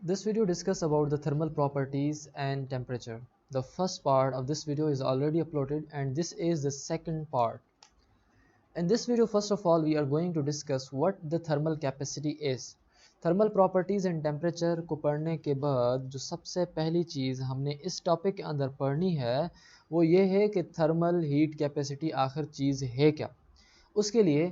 This video discuss about the thermal properties and temperature. The first part of this video is already uploaded and this is the second part. In this video, first of all, we are going to discuss what the thermal capacity is. Thermal properties and temperature को पढ़ने के बाद जो सबसे पहली चीज़ हमने इस topic के अंदर पढ़नी है वो ये है कि थर्मल हीट कैपेसिटी आखिर चीज़ है क्या। उसके लिए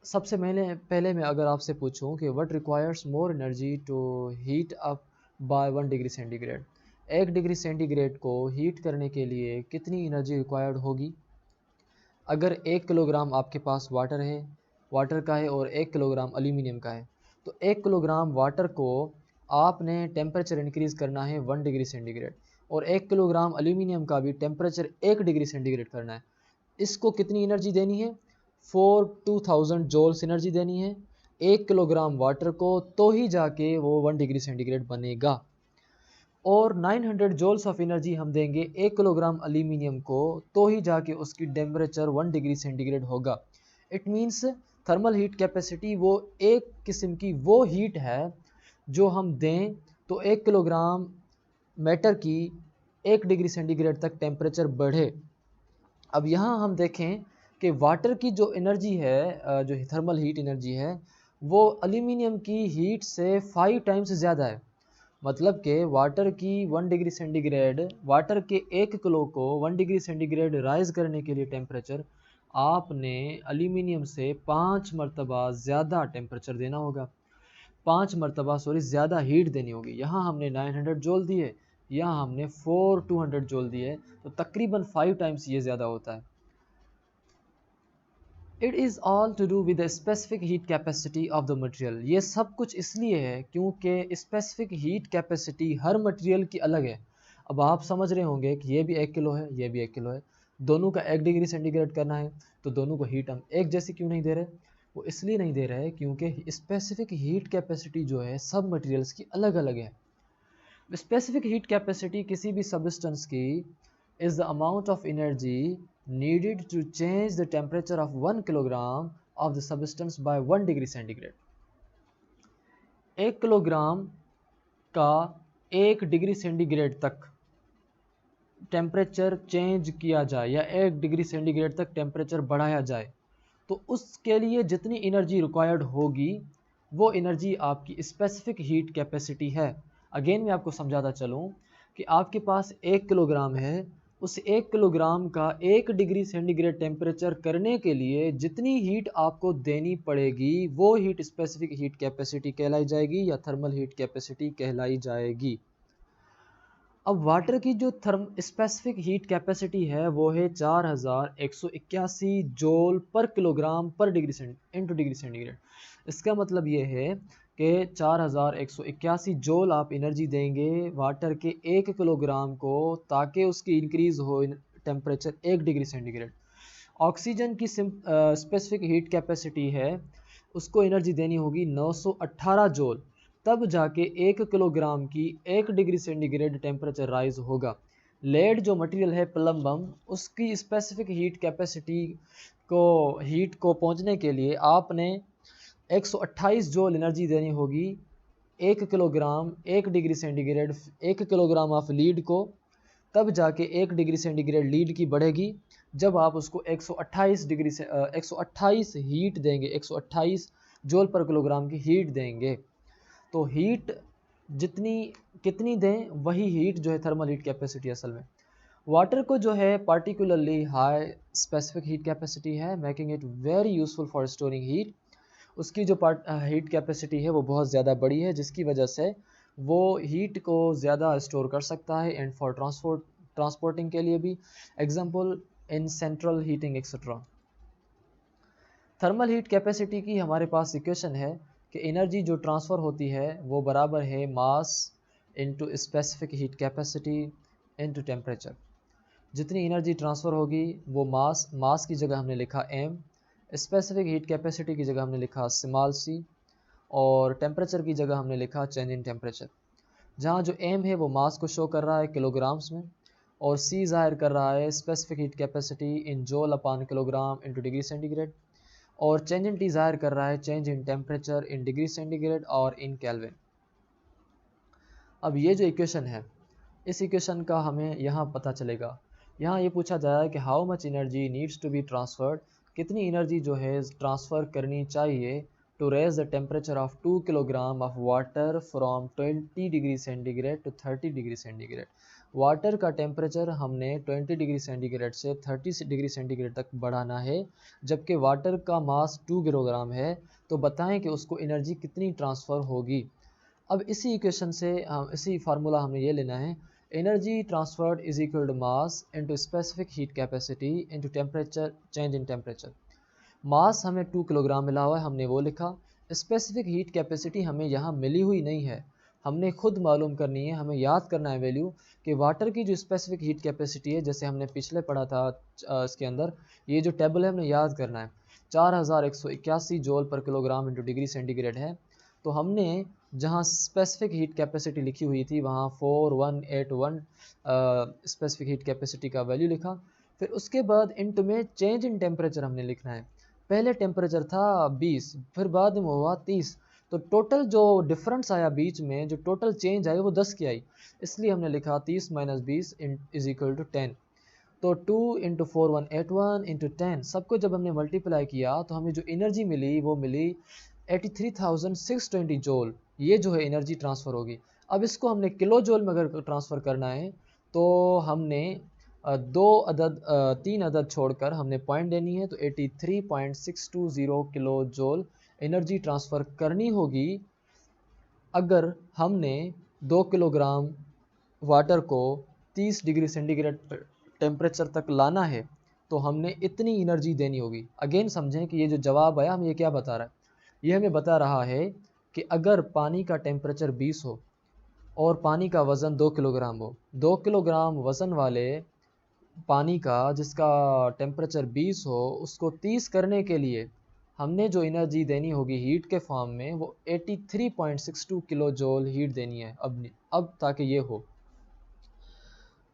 सबसे पहले मैं अगर आपसे पूछूं कि what requires more energy to heat up by 1 degree centigrade, 1 degree centigrade को हीट करने के लिए कितनी एनर्जी रिक्वायर्ड होगी। अगर 1 किलोग्राम आपके पास वाटर का है और 1 किलोग्राम एल्यूमिनियम का है, तो 1 किलोग्राम वाटर को आपने टेम्परेचर इंक्रीज़ करना है 1 डिग्री सेंटीग्रेड और 1 किलोग्राम एल्यूमिनियम का भी टेम्परेचर 1 डिग्री सेंटीग्रेड करना है। इसको कितनी एनर्जी देनी है? 2000 जॉल्स एनर्जी देनी है 1 किलोग्राम वाटर को, तो ही जाके वो 1 डिग्री सेंटीग्रेड बनेगा। और 900 जॉल्स ऑफ एनर्जी हम देंगे 1 किलोग्राम एल्यूमिनियम को, तो ही जाके उसकी टेम्परेचर 1 डिग्री सेंटीग्रेड होगा। It means thermal heat capacity वो एक किस्म की वो हीट है जो हम दें तो 1 किलोग्राम मैटर की 1 डिग्री सेंटीग्रेड तक टेम्परेचर बढ़े। अब यहाँ हम देखें कि वाटर की जो एनर्जी है, जो थर्मल हीट एनर्जी है, वो एल्यूमिनियम की हीट से 5 टाइम्स ज़्यादा है। मतलब कि वाटर के 1 किलो को 1 डिग्री सेंटीग्रेड राइज करने के लिए टेम्परेचर आपने एल्यूमिनियम से 5 मरतबा ज़्यादा टेम्परेचर देना होगा, 5 मरतबा ज़्यादा हीट देनी होगी। यहाँ हमने 900 जोल दिए, यहाँ हमने 200 जोल दिए, तो तकरीबन 5 टाइम्स ये ज़्यादा होता है। It is all to do with the specific heat capacity of the material. ये सब कुछ इसलिए है क्योंकि स्पेसिफिक हीट कैपेसिटी हर मटेरियल की अलग है। अब आप समझ रहे होंगे कि ये भी 1 किलो है, ये भी 1 किलो है, दोनों का 1 डिग्री सेंटीग्रेड करना है, तो दोनों को हीट हम एक जैसी क्यों नहीं दे रहे? वो इसलिए नहीं दे रहे क्योंकि स्पेसिफिक हीट कैपेसिटी जो है सब मटेरियल्स की अलग अलग है। स्पेसिफिक हीट कैपेसिटी किसी भी सबस्टेंस की is the amount of energy needed to change the temperature of 1 kilogram of the substance by 1 degree centigrade। 1 kilogram का 1 डिग्री सेंटीग्रेड तक टेम्परेचर चेंज किया जाए या 1 डिग्री सेंटीग्रेड तक टेम्परेचर बढ़ाया जाए, तो उसके लिए जितनी एनर्जी रिक्वायर्ड होगी वो एनर्जी आपकी स्पेसिफिक हीट कैपेसिटी है। अगेन मैं आपको समझाता चलूँ कि आपके पास 1 किलोग्राम है, उस 1 किलोग्राम का 1 डिग्री सेंटीग्रेड टेम्परेचर करने के लिए जितनी हीट आपको देनी पड़ेगी वो हीट स्पेसिफिक हीट कैपेसिटी कहलाई जाएगी या थर्मल हीट कैपेसिटी कहलाई जाएगी। अब वाटर की जो स्पेसिफिक हीट कैपेसिटी है वो है 4181 जोल पर किलोग्राम पर डिग्री सेंटीग्रेड। इसका मतलब ये है कि 4181 जोल आप एनर्जी देंगे वाटर के 1 किलोग्राम को, ताकि उसकी इंक्रीज़ हो टेम्परेचर 1 डिग्री सेंटीग्रेड। ऑक्सीजन की स्पेसिफिक हीट कैपेसिटी है, उसको एनर्जी देनी होगी 918 जोल, तब जाके 1 किलोग्राम की 1 डिग्री सेंटीग्रेड टेम्परेचर राइज होगा। लेड जो मटेरियल है प्लम्बम, उसकी स्पेसिफिक हीट कैपेसिटी को हीट को पहुंचने के लिए आपने 128 जोल एनर्जी देनी होगी 1 kilogram 1 degree centigrade 1 kilogram of lead को, तब जाके 1 डिग्री सेंटीग्रेड लीड की बढ़ेगी जब आप उसको 128 हीट देंगे, 128 जोल पर किलोग्राम की हीट देंगे। तो हीट जितनी कितनी दें वही हीट जो है थर्मल हीट कैपेसिटी असल में। वाटर को जो है particularly high specific heat capacity है, making it very useful for storing heat. उसकी जो हीट कैपेसिटी है वो बहुत ज़्यादा बड़ी है, जिसकी वजह से वो हीट को ज़्यादा स्टोर कर सकता है एंड फॉर ट्रांसपोर्टिंग के लिए भी, example in central heating etcetera. Thermal heat capacity की हमारे पास इक्वेशन है कि एनर्जी जो ट्रांसफ़र होती है वो बराबर है मास into specific heat capacity into temperature. जितनी एनर्जी ट्रांसफ़र होगी वो मास की जगह हमने लिखा m, स्पेसिफिक हीट कैपेसिटी की जगह हमने लिखा स्मॉल c, और टेम्परेचर की जगह हमने लिखा चेंज इन टेम्परेचर। जहाँ जो m है वो मास को शो कर रहा है किलोग्राम्स में, और c ज़ाहिर कर रहा है स्पेसिफिक हीट कैपेसिटी इन जोल अपान किलोग्राम इनटू डिग्री सेंटीग्रेड, और चेंज इन टी ज़ाहिर कर रहा है change in temperature in degree centigrade और इन केल्विन। अब ये जो इक्वेशन है, इस इक्वेशन का हमें यहाँ पता चलेगा। यहाँ ये पूछा जा रहा है कि how much energy needs to be transferred, कितनी एनर्जी जो है ट्रांसफ़र करनी चाहिए to raise the temperature of 2 kilogram of water from 20 degree centigrade to 30 degree centigrade. Water का टेम्परेचर हमने 20 डिग्री सेंटीग्रेड से 30 डिग्री सेंटीग्रेड तक बढ़ाना है, जबकि वाटर का मास 2 किलोग्राम है। तो बताएं कि उसको एनर्जी कितनी ट्रांसफ़र होगी। अब इसी इक्वेशन से इसी फार्मूला हमें ये लेना है, energy transferred is equal to mass into specific heat capacity into temperature change in temperature. Mass हमें 2 किलोग्राम मिला हुआ है, हमने वो लिखा। स्पेसिफिक हीट कैपेसिटी हमें यहाँ मिली हुई नहीं है, हमने खुद मालूम करनी है। हमें याद करना है वैल्यू कि वाटर की जो स्पेसिफिक हीट कैपेसिटी है, जैसे हमने पिछले पढ़ा था इसके अंदर, ये जो टेबल है हमने याद करना है, 4181 joule per kilogram into degree centigrade है। तो हमने जहाँ स्पेसिफिक हीट कैपेसिटी लिखी हुई थी वहाँ 4181 स्पेसिफिक हीट कैपेसिटी का वैल्यू लिखा। फिर उसके बाद इंटू में चेंज इन टेम्परेचर हमने लिखना है। पहले टेम्परेचर था 20, फिर बाद में हुआ 30, तो टोटल जो डिफरेंस आया बीच में, जो टोटल चेंज आई वो 10 की आई, इसलिए हमने लिखा 30 माइनस 20 इज इक्वल टू 10। तो 2 इंटू 4181 इंटू 10, सबको जब हमने मल्टीप्लाई किया तो हमें जो एनर्जी मिली वो मिली 83,620 जूल। ये जो है एनर्जी ट्रांसफ़र होगी। अब इसको हमने किलो जूल में अगर ट्रांसफ़र करना है तो हमने तीन अदद छोड़कर हमने पॉइंट देनी है, तो 83.620 किलो जूल एनर्जी ट्रांसफ़र करनी होगी। अगर हमने 2 किलोग्राम वाटर को 30 डिग्री सेंटीग्रेड टेम्परेचर तक लाना है तो हमने इतनी एनर्जी देनी होगी। अगेन समझें कि ये जो जवाब आया हमें ये क्या बता रहा है, ये हमें बता रहा है कि अगर पानी का टेम्परेचर 20 हो और पानी का वज़न 2 किलोग्राम हो, 2 किलोग्राम वज़न वाले पानी का जिसका टेम्परेचर 20 हो, उसको 30 करने के लिए हमने जो एनर्जी देनी होगी हीट के फॉर्म में वो 83.62 किलो जूल हीट देनी है अब ताकि ये हो।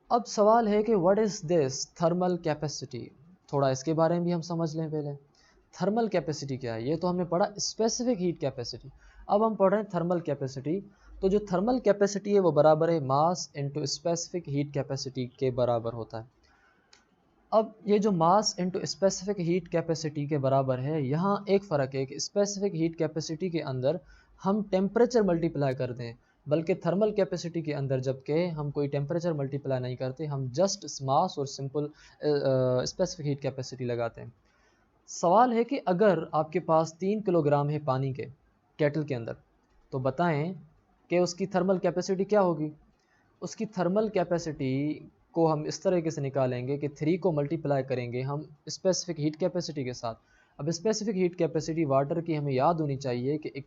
अब सवाल है कि what is this thermal capacity, थोड़ा इसके बारे में भी हम समझ लें पहले। थर्मल कैपेसिटी क्या है? ये तो हमने पढ़ा स्पेसिफिक हीट कैपेसिटी, अब हम पढ़ रहे हैं थर्मल कैपेसिटी। तो जो थर्मल कैपेसिटी है वो बराबर है मास इनटू स्पेसिफिक हीट कैपेसिटी के बराबर होता है। अब ये जो मास इनटू स्पेसिफिक हीट कैपेसिटी के बराबर है, यहाँ एक फ़र्क है कि स्पेसिफिक हीट कैपेसिटी के अंदर हम टेम्परेचर मल्टीप्लाई करते हैं, बल्कि थर्मल कैपेसिटी के अंदर जबकि हम कोई टेम्परेचर मल्टीप्लाई नहीं करते, हम जस्ट मास और सिंपल स्पेसिफिक हीट कैपेसिटी लगाते हैं। सवाल है कि अगर आपके पास 3 किलोग्राम है पानी के केटल के अंदर, तो बताएं कि उसकी थर्मल कैपेसिटी क्या होगी। उसकी थर्मल कैपेसिटी को हम इस तरीके से निकालेंगे कि 3 को मल्टीप्लाई करेंगे हम स्पेसिफिक हीट कैपेसिटी के साथ। अब स्पेसिफिक हीट कैपेसिटी वाटर की हमें याद होनी चाहिए कि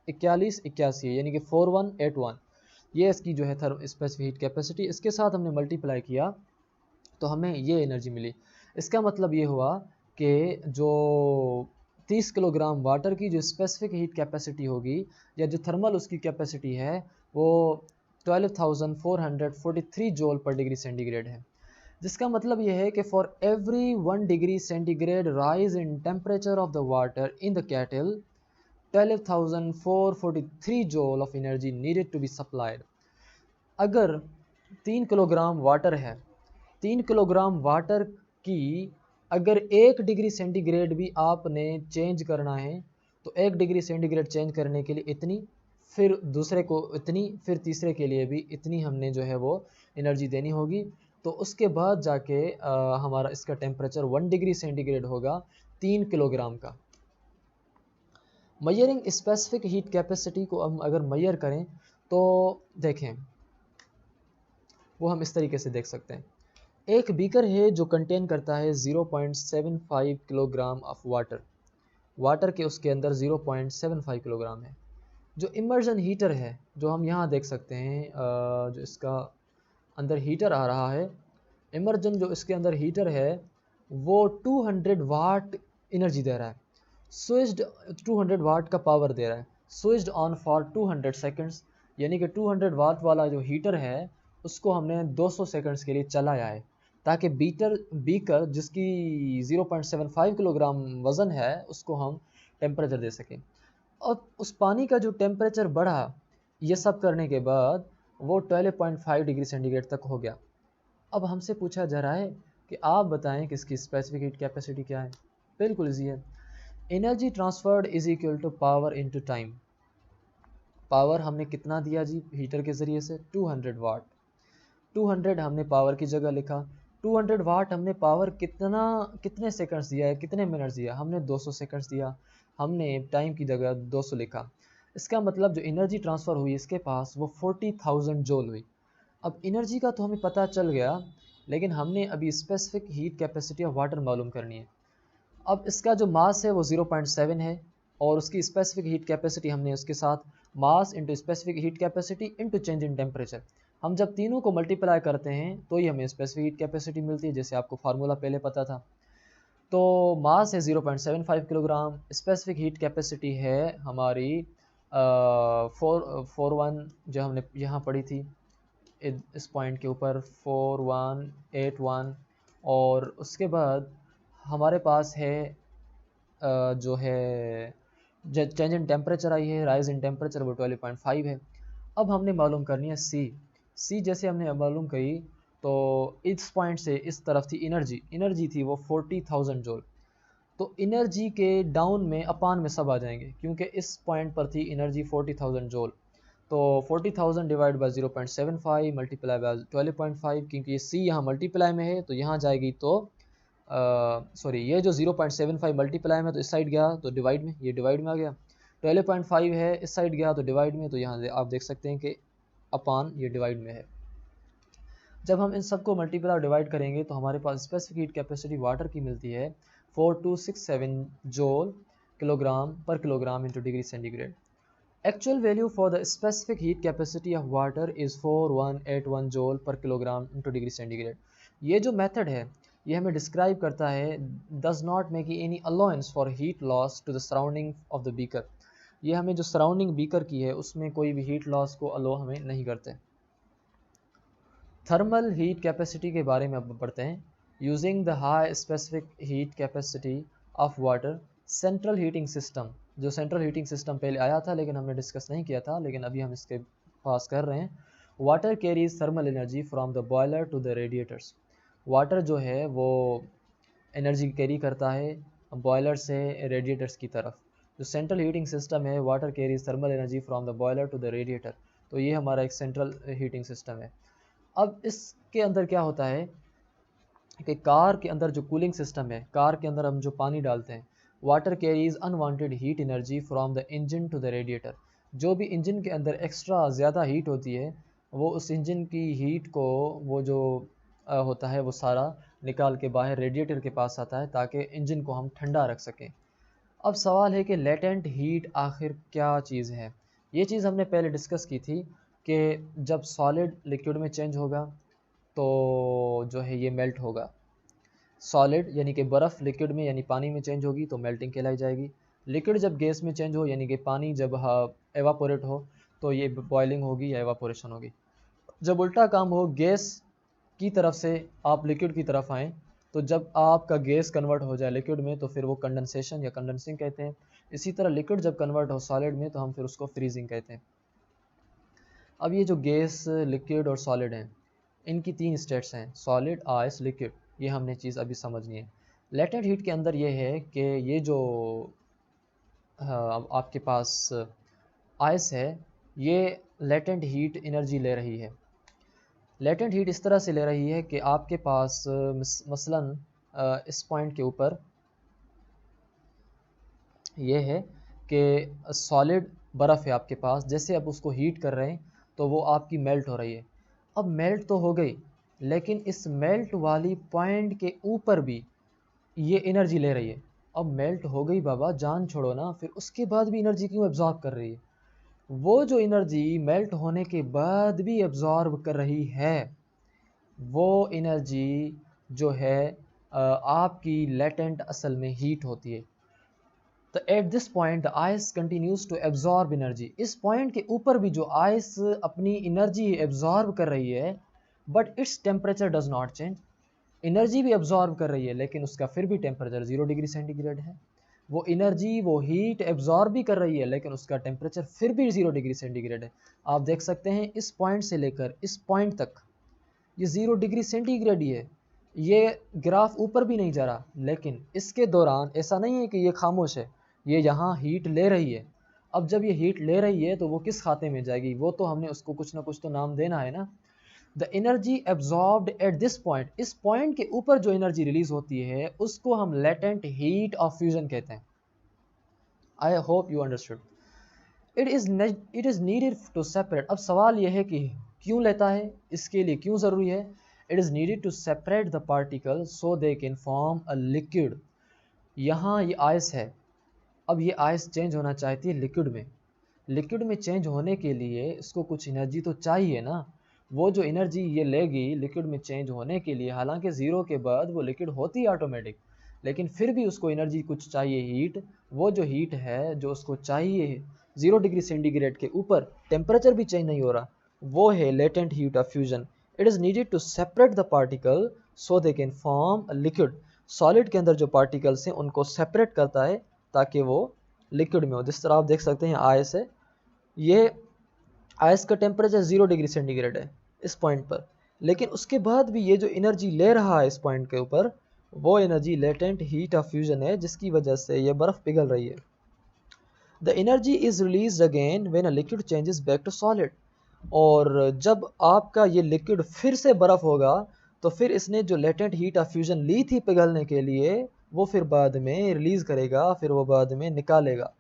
4181 है, यानी कि 4181, ये इसकी जो है स्पेसिफिक हीट कैपेसिटी। इसके साथ हमने मल्टीप्लाई किया तो हमें ये एनर्जी मिली। इसका मतलब ये हुआ कि जो 30 किलोग्राम वाटर की जो स्पेसिफिक हीट कैपेसिटी होगी या जो थर्मल उसकी कैपेसिटी है वो 12,443 जूल पर डिग्री सेंटीग्रेड है। जिसका मतलब यह है कि for every 1 degree centigrade rise in temperature of the water in the kettle 12,443 joule of energy needed to be supplied. अगर 3 किलोग्राम वाटर है, 3 किलोग्राम वाटर की अगर 1 डिग्री सेंटीग्रेड भी आपने चेंज करना है तो 1 डिग्री सेंटीग्रेड चेंज करने के लिए इतनी, फिर दूसरे को इतनी, फिर तीसरे के लिए भी इतनी हमने जो है वो एनर्जी देनी होगी। तो उसके बाद जाके हमारा इसका टेम्परेचर 1 डिग्री सेंटीग्रेड होगा 3 किलोग्राम का। मयरिंग स्पेसिफिक हीट कैपेसिटी को हम अगर मयर करें तो देखें वो हम इस तरीके से देख सकते हैं। एक बीकर है जो कंटेन करता है 0.75 किलोग्राम ऑफ वाटर के उसके अंदर 0.75 किलोग्राम है। जो इमर्जन हीटर है जो हम यहाँ देख सकते हैं, जो इसका अंदर हीटर आ रहा है, इमर्जन जो इसके अंदर हीटर है वो 200 वाट एनर्जी दे रहा है, स्विच्ड 200 वाट का पावर दे रहा है, स्विच्ड ऑन फॉर 200 सेकंड्स, यानी कि 200 वाट वाला जो हीटर है उसको हमने 200 सेकंड्स के लिए चलाया है ताकि बीकर जिसकी 0.75 किलोग्राम वज़न है उसको हम टेम्परेचर दे सकें। और उस पानी का जो टेम्परेचर बढ़ा, ये सब करने के बाद वो 12.5 डिग्री सेंटीग्रेड तक हो गया। अब हमसे पूछा जा रहा है कि आप बताएं कि इसकी स्पेसिफिक हीट कैपेसिटी क्या है। बिल्कुल ईजी है। Energy transferred is equal to power into time. Power हमने कितना दिया जी हीटर के ज़रिए से 200 वाट। 200 हमने पावर की जगह लिखा। 200 वाट हमने पावर कितने सेकंड्स दिया है, कितने मिनट्स दिया, हमने 200 सेकंड्स दिया। हमने टाइम की जगह 200 लिखा। इसका मतलब जो एनर्जी ट्रांसफ़र हुई इसके पास वो 40,000 जूल हुई। अब एनर्जी का तो हमें पता चल गया, लेकिन हमने अभी specific heat capacity of water मालूम करनी है। अब इसका जो मास है वो 0.7 है और उसकी स्पेसिफिक हीट कैपेसिटी हमने उसके साथ mass into specific heat capacity into change in temperature, हम जब तीनों को मल्टीप्लाई करते हैं तो ही हमें स्पेसिफिक हीट कैपेसिटी मिलती है, जैसे आपको फार्मूला पहले पता था। तो मास है 0.75 किलोग्राम, स्पेसिफिक हीट कैपेसिटी है हमारी 441 जो हमने यहाँ पढ़ी थी इस पॉइंट के ऊपर 4181। और उसके बाद हमारे पास है जो है चेंज इन टेम्परेचर आई है, राइज इन टेम्परेचर वो 12.5 है। अब हमने मालूम करनी है सी जैसे हमने मालूम करी तो इस पॉइंट से इस तरफ थी एनर्जी थी वो 40,000 जूल। तो एनर्जी के डाउन में अपान में सब आ जाएंगे, क्योंकि इस पॉइंट पर थी एनर्जी 40,000 जूल। तो 40,000 डिवाइड बाई 0.75 मल्टीप्लाई बाई 12.5, क्योंकि ये सी यहाँ मल्टीप्लाई में है तो यहाँ जाएगी तो सॉरी ये जो 0.75 मल्टीप्लाई में तो इस साइड गया तो डिवाइड में, ये डिवाइड में आ गया। 12.5 है इस साइड गया तो डिवाइड में, तो यहाँ आप देख सकते हैं कि अपान ये डिवाइड में है। जब हम इन सबको मल्टीप्लाई और डिवाइड करेंगे तो हमारे पास स्पेसिफिक हीट कैपेसिटी वाटर की मिलती है 4267 जूल किलोग्राम पर kilogram into degree centigrade. Actual value for the specific heat capacity of water is 4181 joule per kilogram into degree centigrade। ये जो मेथड है ये हमें डिस्क्राइब करता है does not make any allowance for heat loss to the surrounding of the beaker। ये हमें जो सराउंडिंग बीकर की है उसमें कोई भी हीट लॉस को अलो हमें नहीं करते। थर्मल हीट कैपेसिटी के बारे में अब पढ़ते हैं। Using the high specific heat capacity of water central heating system, जो सेंट्रल हीटिंग सिस्टम पहले आया था लेकिन हमने डिस्कस नहीं किया था, लेकिन अभी हम इसके पास कर रहे हैं। Water carries thermal energy from the boiler to the radiators. Water जो है वो एनर्जी कैरी करता है बॉयलर से रेडिएटर्स की तरफ। जो सेंट्रल हीटिंग सिस्टम है water carries thermal energy from the boiler to the radiator, तो ये हमारा एक सेंट्रल हीटिंग सिस्टम है। अब इसके अंदर क्या होता है कि कार के अंदर जो कूलिंग सिस्टम है, कार के अंदर हम जो पानी डालते हैं, water carries unwanted heat energy from the engine to the radiator. जो भी इंजन के अंदर एक्स्ट्रा ज़्यादा हीट होती है वो उस इंजन की हीट को वो जो होता है वो सारा निकाल के बाहर रेडिएटर के पास आता है ताकि इंजन को हम ठंडा रख सकें। अब सवाल है कि लेटेंट हीट आखिर क्या चीज़ है। ये चीज़ हमने पहले डिस्कस की थी कि जब सॉलिड लिक्विड में चेंज होगा तो जो है ये मेल्ट होगा। सॉलिड यानी कि बर्फ़ लिक्विड में यानी पानी में चेंज होगी तो मेल्टिंग कहलाई जाएगी। लिक्विड जब गैस में चेंज हो यानी कि पानी जब एवापोरेट हो तो ये बॉइलिंग होगी या एवापोरेशन होगी। जब उल्टा काम हो, गैस की तरफ से आप लिक्विड की तरफ आएँ, तो जब आपका गैस कन्वर्ट हो जाए लिक्विड में तो फिर वो कंडेंसेशन या कंडेंसिंग कहते हैं। इसी तरह लिक्विड जब कन्वर्ट हो सॉलिड में तो हम फिर उसको फ्रीजिंग कहते हैं। अब ये जो गैस, लिक्विड और सॉलिड हैं इनकी तीन स्टेट्स हैं, सॉलिड, आइस, लिक्विड। ये हमने चीज़ अभी समझनी है। लेटेंट हीट के अंदर ये है कि ये जो आपके पास आइस है ये लेटेंट हीट एनर्जी ले रही है। लेटेंट हीट इस तरह से ले रही है कि आपके पास मसलन इस पॉइंट के ऊपर ये है कि सॉलिड बर्फ़ है आपके पास, जैसे अब उसको हीट कर रहे हैं तो वो आपकी मेल्ट हो रही है। अब मेल्ट तो हो गई, लेकिन इस मेल्ट वाली पॉइंट के ऊपर भी ये एनर्जी ले रही है। अब मेल्ट हो गई बाबा, जान छोड़ो ना, फिर उसके बाद भी एनर्जी क्यों एब्जॉर्ब कर रही है? वो जो एनर्जी मेल्ट होने के बाद भी एब्जॉर्ब कर रही है वो एनर्जी जो है आपकी लेटेंट असल में हीट होती है। तो at this point the ice continues to absorb energy. इस पॉइंट के ऊपर भी जो आइस अपनी एनर्जी एब्जॉर्ब कर रही है but its temperature does not change. Energy भी एब्जॉर्ब कर रही है लेकिन उसका फिर भी टेम्परेचर 0 डिग्री सेंटीग्रेड है। वो एनर्जी, वो हीट एब्जॉर्ब भी कर रही है, लेकिन उसका टेम्परेचर फिर भी 0 डिग्री सेंटीग्रेड है। आप देख सकते हैं इस पॉइंट से लेकर इस पॉइंट तक ये 0 डिग्री सेंटीग्रेड ही है। ये ग्राफ ऊपर भी नहीं जा रहा, लेकिन इसके दौरान ऐसा नहीं है कि ये खामोश है, ये यहाँ हीट ले रही है। अब जब ये हीट ले रही है तो वो किस खाते में जाएगी, वो तो हमने उसको कुछ ना कुछ तो नाम देना है ना। The energy absorbed eight this point, इस पॉइंट के ऊपर जो एनर्जी रिलीज होती है उसको हम लेटेंट हीट ऑफ फ्यूजन कहते हैं। I hope you understood. It is needed to separate. अब सवाल यह है कि क्यों लेता है, इसके लिए क्यों ज़रूरी है। It is needed to separate the particle so they can form a liquid. यहाँ ये आइस है, अब ये आइस चेंज होना चाहती है लिक्विड में। लिक्विड में चेंज होने के लिए इसको कुछ एनर्जी तो चाहिए ना। वो जो एनर्जी ये लेगी लिक्विड में चेंज होने के लिए, हालांकि ज़ीरो के बाद वो लिक्विड होती है ऑटोमेटिक, लेकिन फिर भी उसको एनर्जी कुछ चाहिए, हीट। वो जो हीट है जो उसको चाहिए 0 डिग्री सेंटीग्रेड के ऊपर, टेम्परेचर भी चेंज नहीं हो रहा, वो है latent heat of fusion. It is needed to separate the particle so they can form a liquid. Solid के अंदर जो पार्टिकल्स हैं उनको सेपरेट करता है ताकि वो लिक्विड में हो। जिस तरह आप देख सकते हैं आइस है, ये आइस का टेम्परेचर 0 डिग्री सेंटीग्रेड है इस पॉइंट पर, लेकिन उसके बाद भी ये जो एनर्जी ले रहा है इस पॉइंट के ऊपर, वो energy latent heat of fusion है, जिसकी वजह से ये बर्फ़ पिघल रही है। The energy is release again when a liquid changes back to solid. और जब आपका ये लिक्विड फिर से बर्फ़ होगा तो फिर इसने जो लेटेंट हीट ऑफ फ्यूजन ली थी पिघलने के लिए, वो फिर बाद में रिलीज़ करेगा, फिर वो बाद में निकालेगा।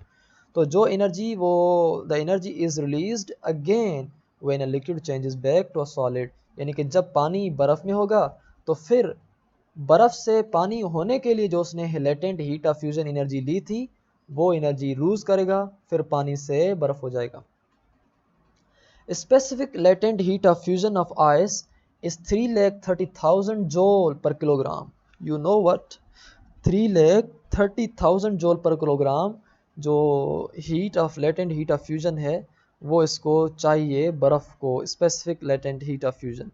तो जो एनर्जी, वो the energy is released again when a liquid changes back to a solid, यानी कि जब पानी बर्फ़ में होगा तो फिर बर्फ़ से पानी होने के लिए जो उसने latent heat of fusion energy ली थी, वो एनर्जी लूज़ करेगा, फिर पानी से बर्फ़ हो जाएगा। Specific latent heat of fusion of ice is 3,30,000 joule per kilogram. You know what? 3,30,000 joule per kilogram जो heat of latent heat of fusion है, वो इसको चाहिए बर्फ़ को, specific latent heat of fusion.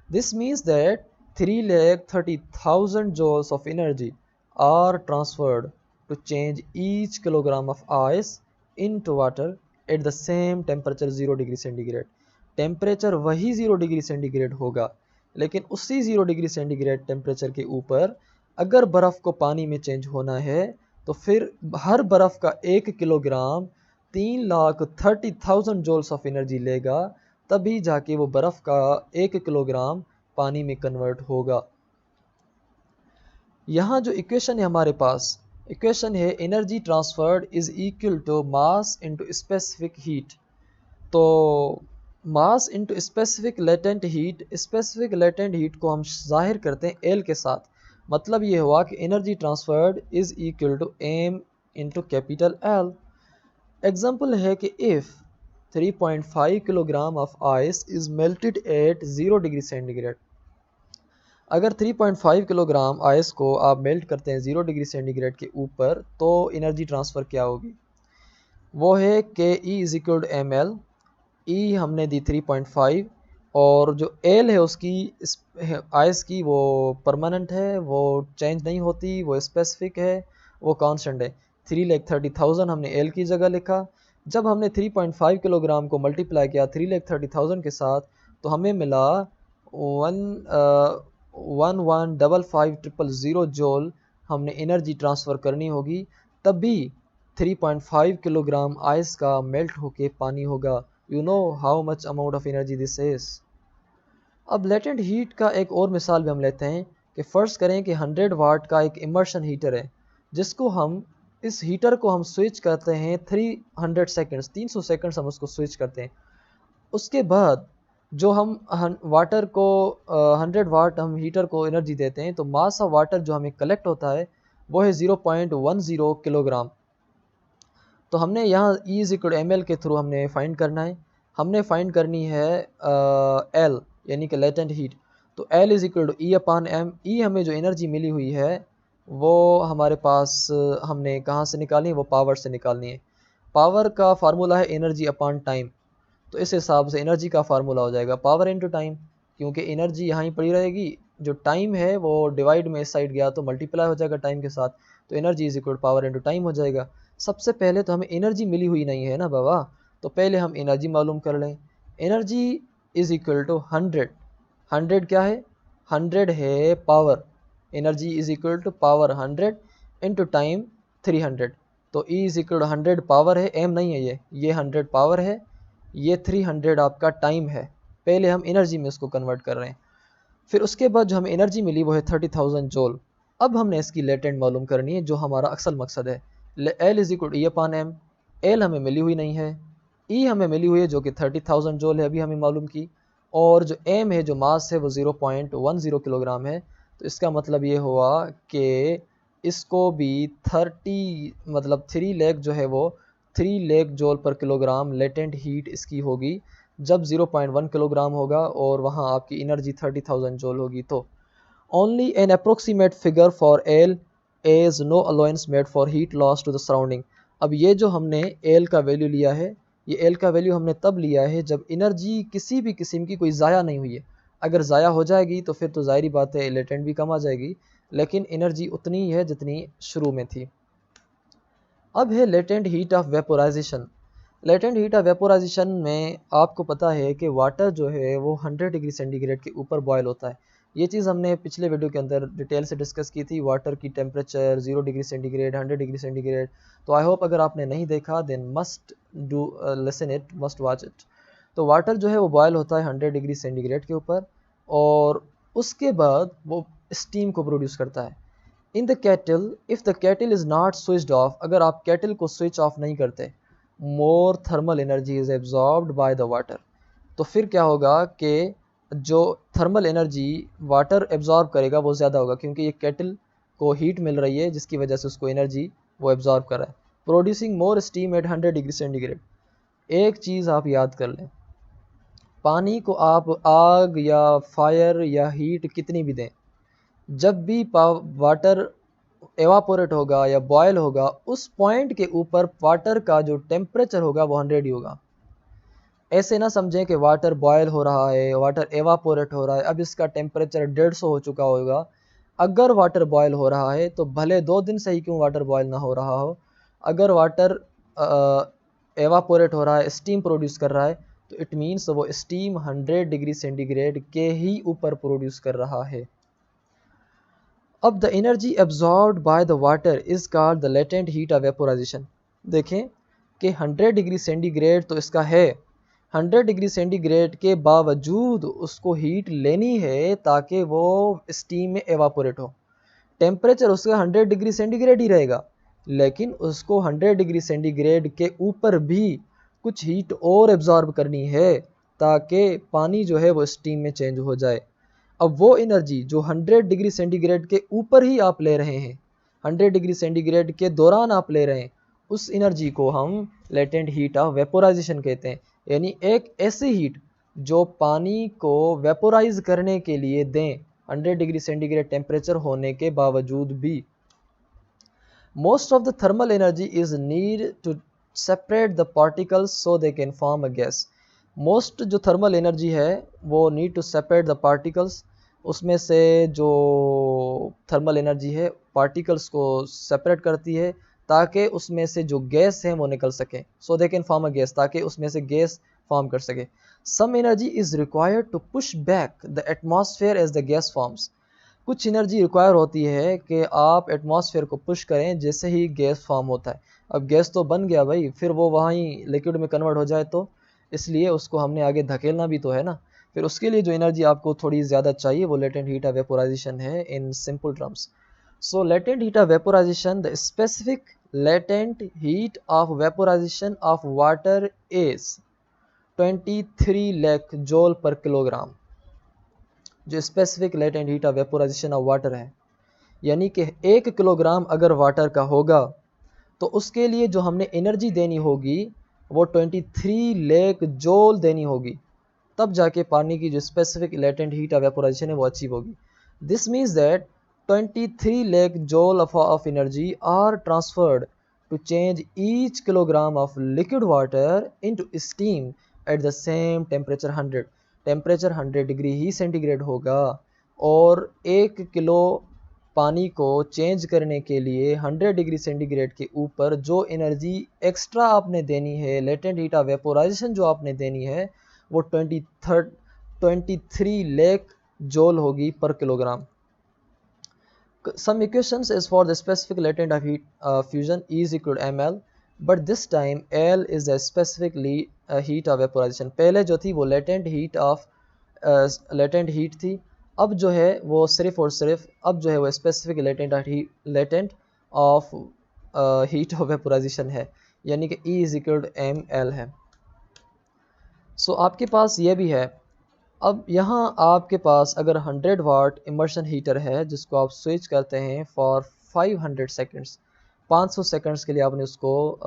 This means that 3,30,000 joules of energy are transferred to change each kilogram of ice into water at the same temperature 0 degree centigrade. Temperature वही 0 degree centigrade होगा, लेकिन उसी 0 डिग्री सेंटीग्रेड टेम्परेचर के ऊपर अगर बर्फ़ को पानी में चेंज होना है तो फिर हर बर्फ़ का 1 किलोग्राम 3,30,000 जोल्स ऑफ एनर्जी लेगा, तभी जाके वो बर्फ़ का 1 किलोग्राम पानी में कन्वर्ट होगा। यहाँ जो इक्वेशन है हमारे पास, इक्वेशन है energy transferred is equal to mass into specific heat. तो mass into specific latent heat, specific latent heat को हम जाहिर करते हैं एल के साथ। मतलब ये हुआ कि energy transferred is equal to m into capital L. Example है कि if 3.5 kilogram of ice is melted at 0 degree centigrade, अगर 3.5 किलोग्राम आइस को आप मेल्ट करते हैं 0 डिग्री सेंटीग्रेड के ऊपर, तो एनर्जी ट्रांसफ़र क्या होगी, वो है के E is equal to M L. E हमने दी 3.5, और जो एल है उसकी आइस की वो परमानेंट है, वो चेंज नहीं होती, वो स्पेसिफिक है, वो कांस्टेंट है। 3,30,000 हमने एल की जगह लिखा। जब हमने 3.5 किलोग्राम को मल्टीप्लाई किया 3,30,000 के साथ, तो हमें मिला 1,155,000 जोल हमने एनर्जी ट्रांसफ़र करनी होगी, तभी 3.5 किलोग्राम आइस का मेल्ट होके पानी होगा। You know how much amount of energy this is. अब लेटेंट हीट का एक और मिसाल भी हम लेते हैं कि फ़र्ज़ करें कि 100 वाट का एक इमर्शन हीटर है, जिसको हम, इस हीटर को हम स्विच करते हैं 300 सेकंड्स, 300 सेकंड्स हम उसको स्विच करते हैं। उसके बाद जो हम वाटर को 100 वाट हम हीटर को एनर्जी देते हैं, तो मास ऑफ वाटर जो हमें कलेक्ट होता है वो है 0.10 किलोग्राम। तो हमने यहाँ E is equal M L के थ्रू हमने फाइंड करना है। हमने फाइंड करनी है एल, यानी कि लेटेंट हीट। तो L is equal to E upon M. E हमें जो एनर्जी मिली हुई है वो हमारे पास हमने कहाँ से निकालनी है, वो पावर से निकालनी है। पावर का फार्मूला है एनर्जी अपान टाइम, तो इस हिसाब से एनर्जी का फार्मूला हो जाएगा पावर इनटू टाइम, क्योंकि एनर्जी यहाँ ही पड़ी रहेगी, जो टाइम है वो डिवाइड में इस साइड गया तो मल्टीप्लाई हो जाएगा टाइम के साथ। तो energy is equal to power into time हो जाएगा। सबसे पहले तो हमें एनर्जी मिली हुई नहीं है ना बाबा, तो पहले हम एनर्जी मालूम कर लें। Energy is equal to 100। 100 क्या है? 100 है power. Energy is equal to power 100 into time 300। तो E is equal to 100 power है, m नहीं है ये 100 पावर है, ये 300 आपका टाइम है। पहले हम एनर्जी में इसको कन्वर्ट कर रहे हैं। फिर उसके बाद जो हमें एनर्जी मिली वो है 30,000 जूल। अब हमने इसकी लेटेंट मालूम करनी है, जो हमारा असल मकसद है। L is equal to E/m। L हमें मिली हुई नहीं है, E हमें मिली हुई है जो कि 30,000 जूल है, अभी हमें मालूम की। और जो m है, जो मास है, वो 0.10 किलोग्राम है। तो इसका मतलब ये हुआ कि इसको भी 3 लाख जो है वो 3 lakh joule per kilogram latent heat इसकी होगी जब 0.1 किलोग्राम होगा और वहाँ आपकी एनर्जी 30,000 जूल होगी। तो only an approximate figure for L as no allowance made for heat loss to the surrounding. अब ये जो हमने एल का वैल्यू लिया है, ये एल का वैल्यू हमने तब लिया है जब एनर्जी किसी भी किस्म की कोई ज़ाया नहीं हुई है। अगर ज़ाया हो जाएगी तो फिर तो ज़ाहिरी बात है लेटेंट भी कम आ जाएगी, लेकिन एनर्जी उतनी ही है जितनी शुरू में थी। अब है latent heat of vaporisation. Latent heat of vaporisation में आपको पता है कि वाटर जो है वो 100 डिग्री सेंटीग्रेड के ऊपर बॉयल होता है। ये चीज़ हमने पिछले वीडियो के अंदर डिटेल से डिस्कस की थी, वाटर की temperature 0 degree centigrade, 100 degree centigrade. तो आई होप अगर आपने नहीं देखा then must do listen it, must watch it. तो वाटर जो है वो बॉयल होता है 100 डिग्री सेंटीग्रेड के ऊपर, और उसके बाद वो स्टीम को प्रोड्यूस करता है। In the kettle, if the kettle is not switched off, अगर आप केटल को स्विच ऑफ नहीं करते, more thermal energy is absorbed by the water. तो फिर क्या होगा कि जो थर्मल एनर्जी वाटर एब्जॉर्ब करेगा वो ज़्यादा होगा, क्योंकि ये केटल को हीट मिल रही है जिसकी वजह से उसको एनर्जी वो एब्जॉर्ब कर रहा है, प्रोड्यूसिंग मोर स्टीम एट 100 डिग्री सेंटीग्रेड। एक चीज़ आप याद कर लें, पानी को आप आग या फायर या हीट कितनी भी दें, जब भी वाटर एवापोरेट होगा या बॉयल होगा, उस पॉइंट के ऊपर वाटर का जो टेम्परेचर होगा वो 100 ही होगा। ऐसे ना समझें कि वाटर बॉयल हो रहा है, वाटर एवापोरेट हो रहा है, अब इसका टेम्परेचर 150 हो चुका होगा। अगर वाटर बॉयल हो रहा है तो भले 2 दिन से ही क्यों वाटर बॉयल ना हो रहा हो, अगर वाटर एवापोरेट हो रहा है, स्टीम प्रोड्यूस कर रहा है, तो इट मीन्स वो स्टीम 100 डिग्री सेंटीग्रेड के ही ऊपर प्रोड्यूस कर रहा है। अब the energy absorbed by the water is called the latent heat of vaporisation. देखें कि 100 डिग्री सेंटीग्रेड तो इसका है, 100 डिग्री सेंटीग्रेड के बावजूद उसको हीट लेनी है ताकि वो स्टीम में एवापोरेट हो। टेम्परेचर उसका 100 डिग्री सेंटीग्रेड ही रहेगा, लेकिन उसको 100 डिग्री सेंटीग्रेड के ऊपर भी कुछ हीट और एब्जॉर्ब करनी है ताकि पानी जो है वो स्टीम में चेंज हो जाए। अब वो एनर्जी जो 100 डिग्री सेंटीग्रेड के ऊपर ही आप ले रहे हैं, 100 डिग्री सेंटीग्रेड के दौरान आप ले रहे हैं, उस एनर्जी को हम लेटेंट हीट ऑफ वेपोराइजेशन कहते हैं। यानी एक ऐसी हीट जो पानी को वेपोराइज करने के लिए दें 100 डिग्री सेंटीग्रेड टेम्परेचर होने के बावजूद भी। Most of the thermal energy is need to separate the particles so they can form a gas. Most जो थर्मल एनर्जी है वो need to separate the particles, उसमें से जो थर्मल एनर्जी है पार्टिकल्स को सेपरेट करती है ताकि उसमें से जो गैस है वो निकल सके, so they can form a gas, ताकि उसमें से गैस फॉर्म कर सके। Some energy is required to push back the atmosphere as the gas forms. कुछ एनर्जी रिक्वायर होती है कि आप एटमॉस्फेयर को पुश करें जैसे ही गैस फॉर्म होता है। अब गैस तो बन गया भाई, फिर वो वहाँ ही लिक्विड में कन्वर्ट हो जाए, तो इसलिए उसको हमने आगे धकेलना भी तो है ना। फिर उसके लिए जो एनर्जी आपको थोड़ी ज़्यादा चाहिए वो लेटेंट हीट ऑफ वेपोराइजेशन है in simple terms. So latent heat of vaporisation, the specific latent heat of vaporisation of water is 23 lakh joule per kilogram. जो specific latent heat of vaporisation of water है, यानी कि 1 kilogram अगर water का होगा तो उसके लिए जो हमने एनर्जी देनी होगी वो 23 लाख जूल देनी होगी, तब जाके पानी की जो specific latent heat of vaporisation है वो अचीव होगी। This means that 23 lakh joule of energy are transferred to change each kilogram of liquid water into steam at the same temperature 100। Temperature 100 degree ही सेंटीग्रेड होगा और 1 किलो पानी को change करने के लिए 100 डिग्री सेंटीग्रेड के ऊपर जो एनर्जी एक्स्ट्रा आपने देनी है, लेटेंट हीट ऑफ वेपोराइजेशन जो आपने देनी है, वो 23 लाख जूल होगी पर kilogram. Some equations is for the specific latent of heat fusion E is equal to ml, but this time L is the specifically heat of vaporization. पहले जो थी वो latent heat थी, अब जो है वो सिर्फ और सिर्फ अब जो है वो specific latent of heat of vaporization है, यानी कि E is equal to ml है. So आपके पास ये भी है. अब यहाँ आपके पास अगर 100 वाट इमर्शन हीटर है जिसको आप स्विच करते हैं फॉर 500 सेकंड्स, 500 सेकंड्स के लिए आपने उसको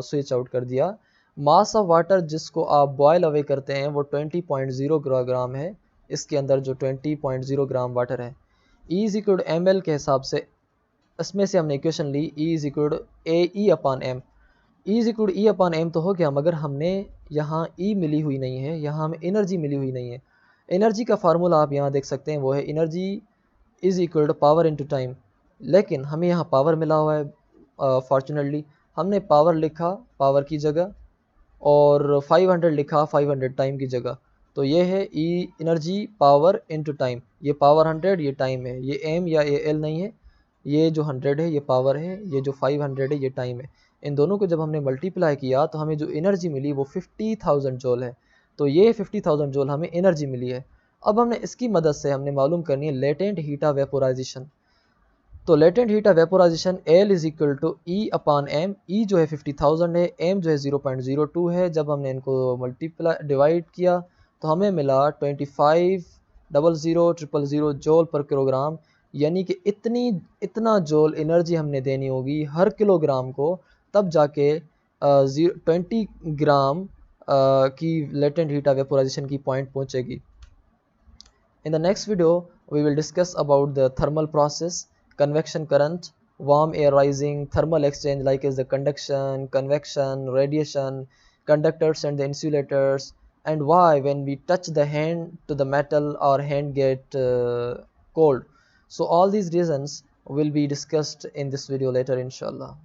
स्विच आउट कर दिया. मास ऑफ वाटर जिसको आप बॉयल अवे करते हैं वो 20.0 ग्राम है. इसके अंदर जो 20.0 ग्राम वाटर है, E is equal to ml के हिसाब से इसमें से हमने इक्वेशन ली E is equal to AE upon M. E is equal to E upon M तो हो गया, मगर हमने यहाँ E मिली हुई नहीं है, यहाँ हमें एनर्जी मिली हुई नहीं है. एनर्जी का फार्मूला आप यहाँ देख सकते हैं, वो है energy is equal to power into time. लेकिन हमें यहाँ पावर मिला हुआ है. फॉर्चुनेटली हमने पावर लिखा पावर की जगह और 500 लिखा 500 टाइम की जगह. तो ये है ई एनर्जी पावर इनटू टाइम. ये पावर 100 ये टाइम है, ये एम या ये एल नहीं है. ये जो 100 है ये पावर है, ये जो 500 है ये टाइम है. इन दोनों को जब हमने मल्टीप्लाई किया तो हमें जो एनर्जी मिली वो 50,000 जूल है. तो ये 50,000 जूल हमें एनर्जी मिली है. अब हमने इसकी मदद से हमने मालूम करनी है लेटेंट हीट ऑफ वेपोराइजेशन. तो latent heat of vaporisation L is equal to E upon M. E जो है 50,000 है, M जो है 0.02 है. जब हमने इनको मल्टीप्लाई डिवाइड किया तो हमें मिला 25,000,000 जूल पर किलोग्राम, यानी कि इतना जूल एनर्जी हमने देनी होगी हर किलोग्राम को, तब जाके 20 ग्राम की लेटेंट हीट ऑफ वेपोराइजेशन की पॉइंट पहुंचेगी. In the next video, we will discuss about the thermal process, convection current, warm air rising, thermal exchange like is the conduction, convection, radiation, conductors and the insulators, and why when we touch the hand to the metal our hand get cold. So all these reasons will be discussed in this video later, inshallah.